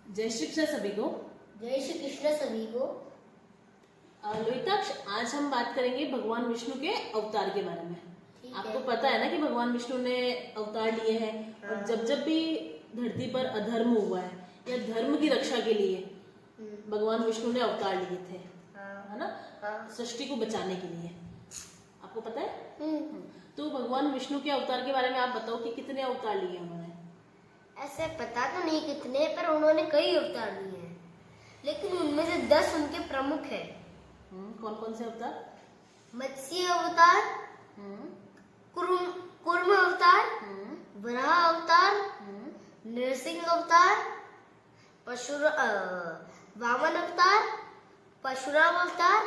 जय श्री कृष्ण सभी को। जय श्री कृष्ण सभी को। लोहिताक्ष, आज हम बात करेंगे भगवान विष्णु के अवतार के बारे में। आपको पता है ना कि भगवान विष्णु ने अवतार लिए हैं और जब भी धरती पर अधर्म हुआ है या धर्म की रक्षा के लिए भगवान विष्णु ने अवतार लिए थे, है ना, सृष्टि को बचाने के लिए। आपको पता है? तो भगवान विष्णु के अवतार के बारे में आप बताओ कि कितने अवतार लिए उन्होंने? ऐसे पता तो नहीं कितने, पर उन्होंने कई अवतार लिए हैं, लेकिन उनमें से 10 उनके प्रमुख हैं। कौन कौन से अवतार? मत्स्य अवतार, कूर्म अवतार, वराह अवतार, नरसिंह अवतार, वामन अवतार, परशुराम अवतार,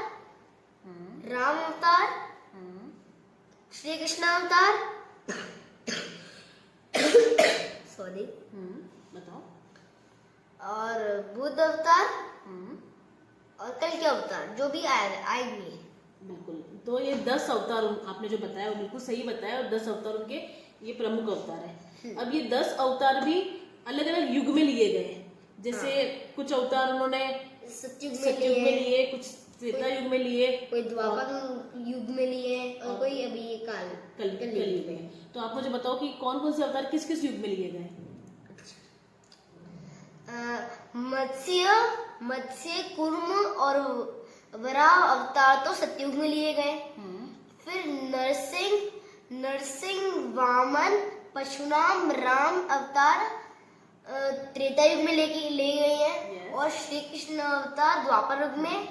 राम अवतार, श्री कृष्ण अवतार, सॉरी, बताओ, और बुद्ध अवतार और कल के अवतार जो भी आएंगे। बिल्कुल। तो ये 10 अवतार आपने जो बताया वो बिल्कुल सही बताया, और 10 अवतार उनके ये प्रमुख अवतार है। अब ये 10 अवतार भी अलग अलग युग में लिए गए। जैसे कुछ अवतार उन्होंने सतयुग में लिए, कुछ त्रेता युग में लिए, कोई द्वापर युग में लिए और कोई अभी ये कल युग में। तो आप मुझे बताओ कि कौन कौन से अवतार किस किस युग में लिए गए? मत्स्य, कूर्म और वराह अवतार तो सतयुग में लिए गए। फिर नरसिंह, वामन, परशुराम, राम अवतार त्रेता युग में ले गए हैं। और श्री कृष्ण अवतार द्वापर युग में,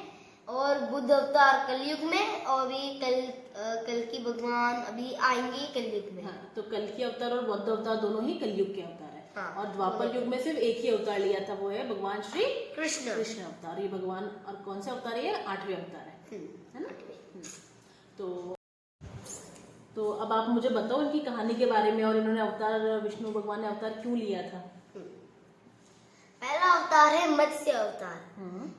और बुद्ध अवतार कलयुग में, और अभी कल की भगवान अभी आएंगे कलयुग में। तो कल की अवतार और बौद्ध अवतार दोनों ही कलयुग के अवतार है। और द्वापर युग में सिर्फ एक ही अवतार लिया था, वो है भगवान श्री कृष्ण अवतार। ये भगवान और कौन से अवतार है? 8वें अवतार है ना। तो अब आप मुझे बताओ इनकी कहानी के बारे में, और इन्होंने अवतार, विष्णु भगवान ने अवतार क्यों लिया था? पहला अवतार है मत्स्य अवतार।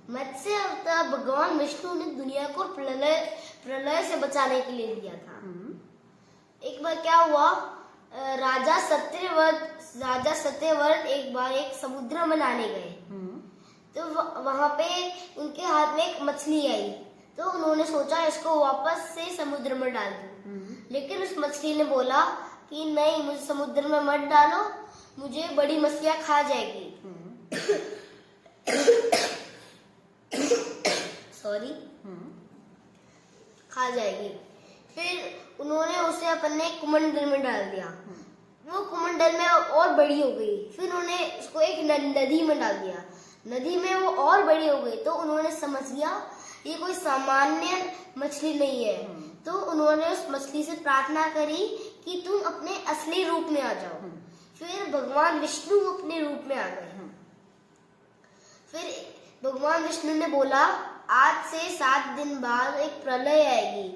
मत्स्य अवतार भगवान विष्णु ने दुनिया को प्रलय से बचाने के लिए लिया था। एक बार क्या हुआ, राजा सत्यव्रत एक बार एक समुद्र में नहाने गए। तो वहां पे उनके हाथ में एक मछली आई, तो उन्होंने सोचा इसको वापस से समुद्र में डाल दूं। लेकिन उस मछली ने बोला कि नहीं, मुझे समुद्र में मत डालो, मुझे बड़ी मछलियां खा जाएगी। सॉरी, खा जाएगी। फिर उन्होंने उसे अपने कुमंडल में डाल दिया। वो कुमंडल में और बड़ी हो गई। फिर उन्होंने उसको एक नदी में डाल दिया। नदी में वो और बड़ी हो गई, तो उन्होंने समझ लिया ये कोई सामान्य मछली नहीं है। तो उन्होंने उस मछली से प्रार्थना करी कि तुम अपने असली रूप में आ जाओ। फिर भगवान विष्णु अपने रूप में आ गए। फिर भगवान विष्णु ने बोला, आज से 7 दिन बाद एक प्रलय आएगी,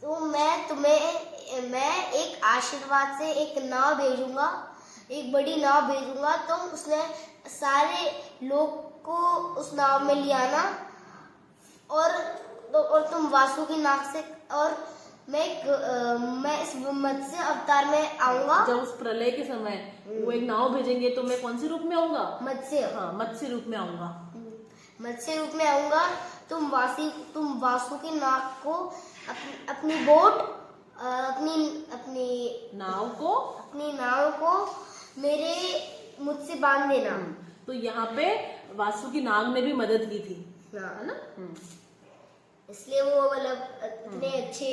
तो मैं एक आशीर्वाद से एक नाव भेजूंगा, एक बड़ी नाव भेजूंगा। तुम उसमें सारे लोग को उस नाव में ले आना, और तुम वासुकी नाग से, और मैं इस मत्स्य अवतार में आऊंगा। जब उस प्रलय के समय वो एक नाव भेजेंगे, तो मैं कौन से रूप में आऊंगा? मत्स्य रूप में आऊंगा। मत्स्य रूप में आऊंगा। तुम वासुकी नाग को अपनी बोट, अपनी नाव को मुझसे बांध देना। तो यहाँ पे वासुकी नाग ने भी मदद की थी, है ना? इसलिए वो मतलब इतने अच्छे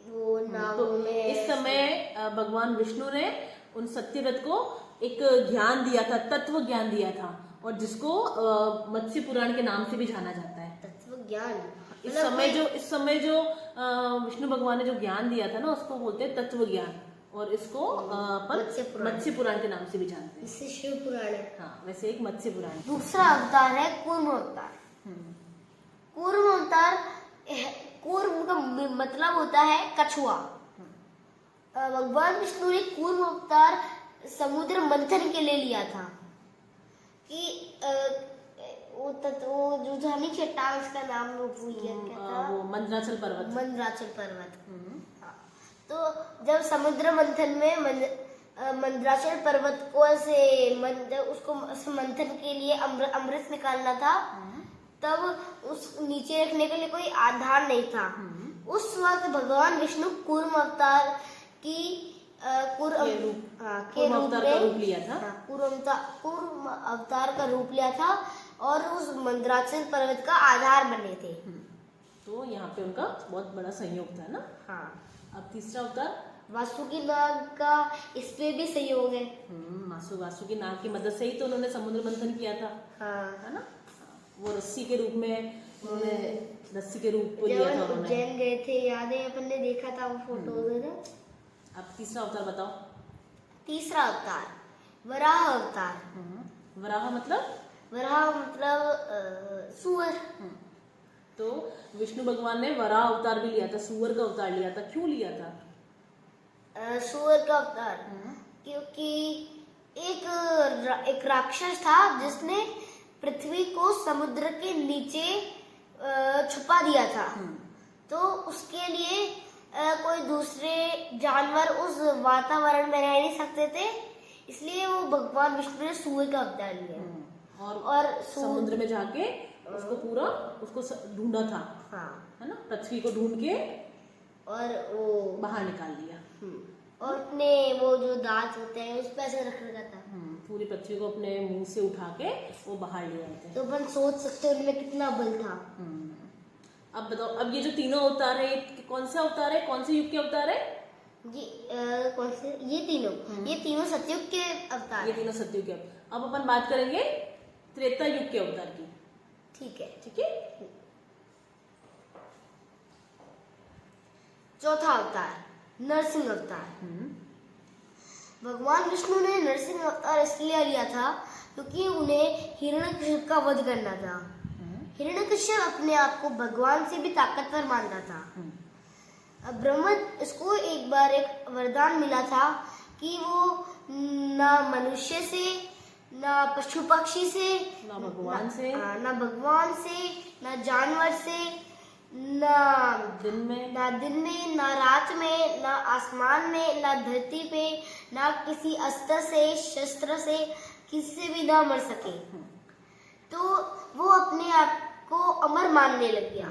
वो नाव में। इस समय भगवान विष्णु ने उन सत्यव्रत को एक ज्ञान दिया था, तत्व ज्ञान दिया था, और जिसको मत्स्य पुराण के नाम से भी जाना जाता है। तत्व ज्ञान। इस समय जो विष्णु भगवान ने जो ज्ञान दिया था ना, उसको बोलते हैं तत्व ज्ञान, और इसको मत्स्य पुराण के नाम से भी जानते हैं। इससे शिव पुराण है। हाँ, वैसे एक मत्स्य पुराण। दूसरा अवतार है कूर्म अवतार। कूर्म अवतार, कूर्म का मतलब होता है कछुआ। भगवान विष्णु ने कूर्म अवतार समुद्र मंथन के लिए लिया था कि वो जो झानी चट्टान, उसका नाम भूल गया, क्या था? वो मंदराचल पर्वत। तो जब समुद्र मंथन में मंदराचल पर्वत को ऐसे उसको ऐसे मंथन के लिए अमृत निकालना था, तब उस नीचे रखने के लिए कोई आधार नहीं था। उस वक्त भगवान विष्णु कूर्म अवतार की कूर्म अवतार का रूप लिया था। कूर्म अवतार का रूप लिया था और उस मंदराचल पर्वत का आधार बने थे। तो यहाँ पे उनका बहुत बड़ा संयोग था ना। हाँ। अब तीसरा अवतार वासुकी नाग का इस पे भी सहयोग है। वासुकी नाग की मदद से ही तो उन्होंने समुद्र मंथन किया था। हाँ। है ना। वो रस्सी के रूप में उन्होंने रस्सी के रूप को लिया था उन्होंने। उज्जैन गए थे, याद है अपन ने देखा था वो फोटोज है ना। अब तीसरा अवतार बताओ। तीसरा अवतार वराह अवतार। वराह मतलब सुअर। तो विष्णु भगवान ने वराह अवतार भी लिया था, सुअर का अवतार लिया था। क्यों लिया था? सुअर का अवतार क्योंकि एक राक्षस था जिसने पृथ्वी को समुद्र के नीचे छुपा दिया था। तो उसके लिए कोई दूसरे जानवर उस वातावरण में रह नहीं सकते थे, इसलिए वो भगवान विष्णु ने सुअर का अवतार लिया और समुद्र में जाके उसको ढूंढा था। हाँ। है ना। पृथ्वी को ढूंढ के और वो बाहर निकाल लिया। और अपने वो जो दांत होते हैं उस पे ऐसे रख रखा था। पूरी पृथ्वी को अपने मुंह से उठा के वो बाहर ले आए थे। तो अपन सोच सकते हैं उनमें कितना बल था। अब बताओ, अब ये जो तीनों अवतार है, कौन सा अवतार है, कौन से युग के अवतार है? कौन से? ये तीनों सतयुग के अवतार। ये तीनों सतयुग के। अब अपन बात करेंगे त्रेता युग के अवतार की। ठीक है। चौथा अवतार नरसिंह अवतार। भगवान विष्णु ने नरसिंह अवतार इसलिए लिया था क्योंकि उन्हें हिरण्यकश्यप का वध करना था। हिरण्यकश्यप अपने आप को भगवान से भी ताकतवर मानता था। ब्रह्मा इसको एक बार एक वरदान मिला था कि वो ना मनुष्य से, ना पशु पक्षी से, ना भगवान से, ना जानवर से, ना दिन में, ना रात में, ना आसमान में, ना धरती पे, ना किसी अस्त्र से, शस्त्र से, किसी से भी ना मर सके। तो वो अपने आप को अमर मानने लग गया।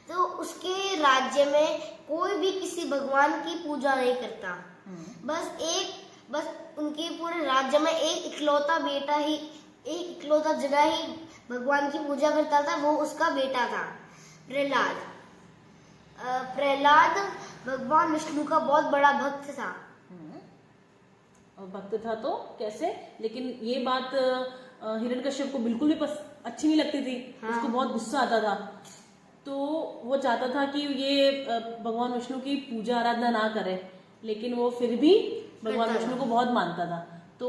तो उसके राज्य में कोई भी किसी भगवान की पूजा नहीं करता। बस उनके पूरे राज्य में एक इकलौता जगह ही भगवान की पूजा करता था, वो उसका बेटा था प्रहलाद। प्रहलाद भगवान विष्णु का बहुत बड़ा भक्त था। और भक्त था तो कैसे? लेकिन ये बात हिरण्यकश्यप को बिल्कुल भी अच्छी नहीं लगती थी। उसको बहुत गुस्सा आता था। तो वो चाहता था कि ये भगवान विष्णु की पूजा आराधना ना करे, लेकिन वो फिर भी भगवान विष्णु को बहुत मानता था। तो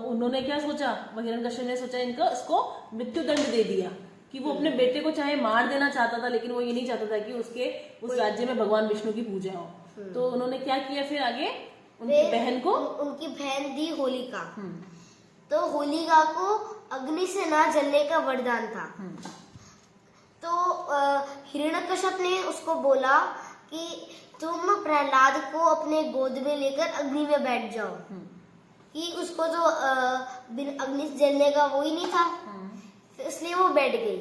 उन्होंने क्या सोचा, हिरण्यकश्यप ने सोचा इसको मृत्यु दंड दे दिया कि वो अपने बेटे को चाहे मार देना चाहता था, लेकिन वो ये नहीं चाहता था कि उस राज्य में भगवान विष्णु की पूजा हो। तो उन्होंने क्या किया फिर आगे? उनकी बहन थी होलिका। तो होलिका को अग्नि से ना जलने का वरदान था। तो हिरण्यकश्यप ने उसको बोला कि तुम प्रहलाद को अपने गोद में लेकर अग्नि में बैठ जाओ, कि उसको तो अग्नि से जलने का वो ही नहीं था, इसलिए वो बैठ गई।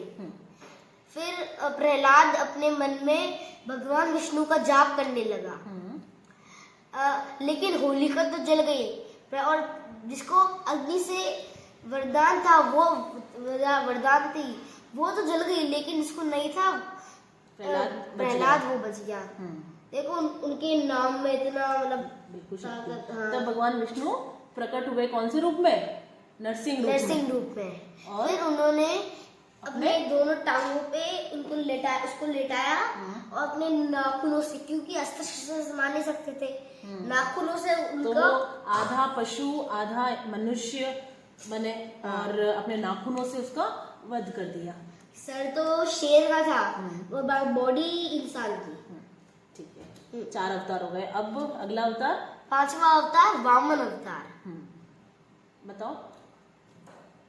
फिर प्रहलाद अपने मन में भगवान विष्णु का जाप करने लगा। लेकिन होलिका तो जल गई और जिसको अग्नि से वरदान था, वो वरदान थी, वो तो जल गई, लेकिन इसको नहीं था, प्रहलाद वो बच गया। देखो उनके नाम में इतना बिल्कुल तब भगवान विष्णु प्रकट हुए कौन से रूप में? नरसिंह रूप में। और फिर उन्होंने अपने दोनों टांगों पे उसको लेटाया और अपने नाखूनों से, क्योंकि अस्त्र शस्त्र मार नहीं सकते थे, नाखूनों से उनका तो आधा पशु आधा मनुष्य बने और अपने नाखूनों से उसका वध कर दिया। सर तो शेर का था और बॉडी इंसान की। ठीक है, 4 अवतार हो गए। अब अगला अवतार, 5वां अवतार वामन अवतार। बताओ।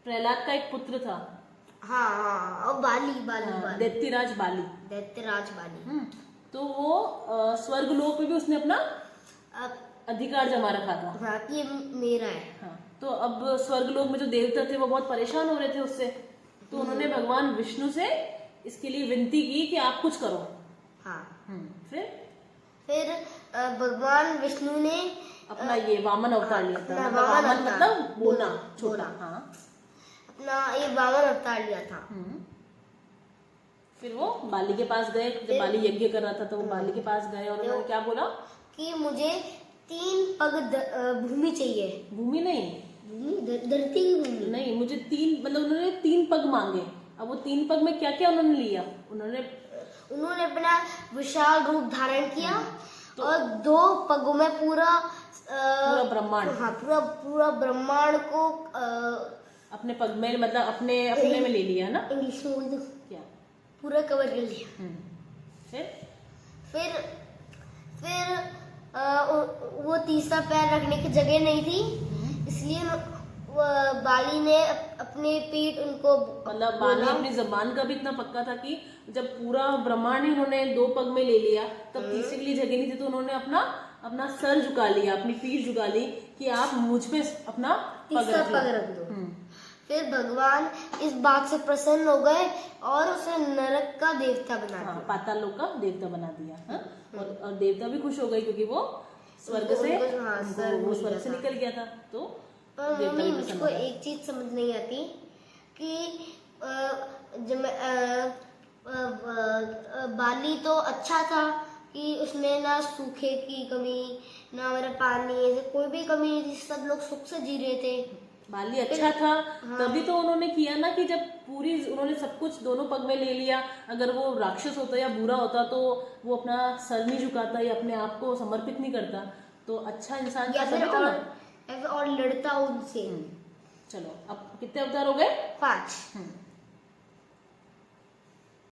प्रहलाद का एक पुत्र था। और बाली दैत्यराज बाली। तो वो स्वर्ग लोक में भी उसने अपना अधिकार जमा रखा था। हाँ कि ये मेरा है। हाँ, तो अब स्वर्ग लोक में जो देवता थे वो बहुत परेशान हो रहे थे उससे, तो उन्होंने भगवान विष्णु से इसके लिए विनती की कि आप कुछ करो। हाँ फिर भगवान विष्णु ने अपना ये वामन अवतार लिया था। अपना मतलब वामन वामन अवतार, मतलब बोना, छोटा। बोना। हाँ। अपना ये वामन अवतार लिया था। फिर वो बाली के पास गए, जब बाली यज्ञ कर रहा था तो वो बाली के पास गए और उन्होंने क्या बोला कि मुझे 3 पग भूमि चाहिए। भूमि नहीं, भूमि धरती की भूमि नहीं, मुझे 3 मतलब उन्होंने 3 पग मांगे। अब वो 3 पग में क्या क्या उन्होंने लिया, उन्होंने अपना विशाल रूप धारण किया और 2 पगों में पूरा ब्रह्मांड, हाँ पूरा ब्रह्मांड को अपने पग में मतलब अपने में ले लिया ना, इंग्लिश में बोल दो क्या, पूरा कवर कर लिया। फिर वो तीसरा पैर रखने की जगह नहीं थी, इसलिए बाली ने अपने पीठ उनको मतलब बाली अपनी जबान का भी इतना पक्का था कि जब पूरा ब्रह्मांड ही उन्होंने 2 पग में ले लिया तब तीसरे के लिए जगह नहीं थी, तो उन्होंने अपना सर झुका लिया, अपनी पीठ झुका ली कि आप मुझ पे अपना तीसरा पग रख दो। फिर भगवान इस बात से प्रसन्न हो गए और उसे नरक का देवता बना दिया। पाताल लोक का देवता बना दिया। और देवता भी खुश हो गए क्योंकि वो स्वर्ग से निकल गया था। तो मम्मी मुझको एक चीज समझ नहीं आती कि जब बाली तो अच्छा था कि उसने ना सूखे की कमी ना मेरा पानी, ऐसे कोई भी कमी नहीं थी, सब लोग सुख से जी रहे थे। बाली अच्छा था। तभी तो उन्होंने किया ना कि जब पूरी उन्होंने सब कुछ दोनों पग में ले लिया, अगर वो राक्षस होता या बुरा होता तो वो अपना सर नहीं झुकाता या अपने आप को समर्पित नहीं करता। तो अच्छा इंसान या फिर और लड़ता उनसे। चलो अब कितने अवतार हो गए? 5।